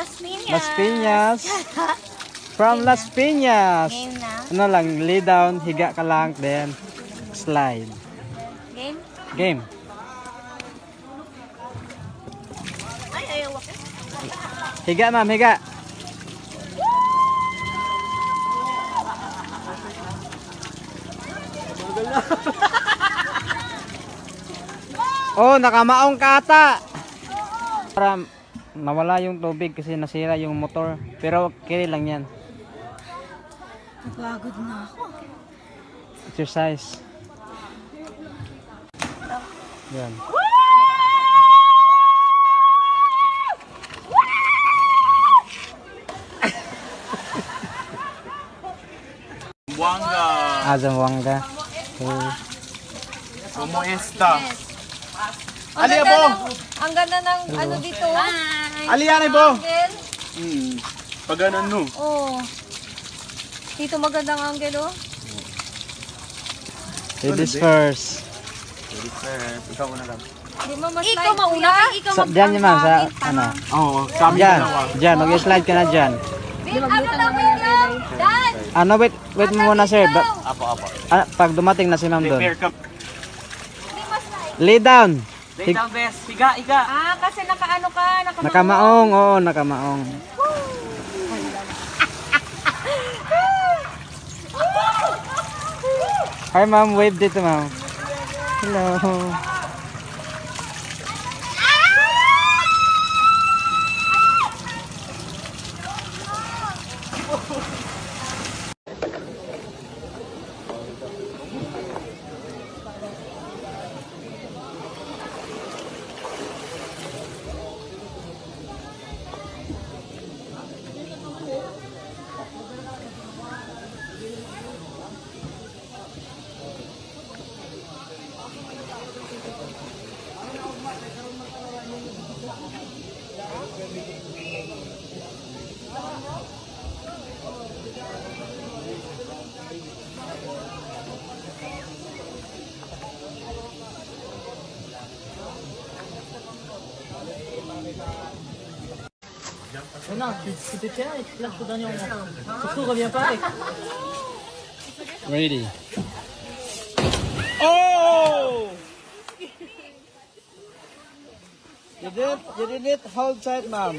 Las Piñas. Las Piñas. From Las Piñas. Game na. Ano lang, lay down, higa ka lang, then slide. Game? Game. Ay, ayaw ako. Higa ma'am, higa. Oh, nakamaong ka ata. Para nawala yung tubig kasi nasira yung motor. Pero okay lang yan. Napagod na ako. Exercise. Yan. Zamboanga. Zamboanga. Okay. Como esta? Ali abo. Ang ganda ng ano dito. Ali yan abo. Angel. Pag ganun no. Oh. Dito magandang angle oh. Ladies first. Ikaw muna lang. Di mo mas ikaw mauna. Ikaw Sa, dyan yun ma'am, sa ano. Oo, kami Dyan, dalawa. dyan, mag-slide ka na dyan. Ano lang yun? Dan! Ano, wait mo muna sir. Apo. Pag dumating na si ma'am doon. Prepare ka. Lay down. Lay down, best. Higa. Ah, kasi nakaano ka, Nakamaong, oo, nakamaong. Hi ma'am, wave dito ma'am. Hello. Non, tu te tiens et tu places au dernier moment. Surtout, reviens pas avec. Ready. Oh! You did it hold tight ma'am.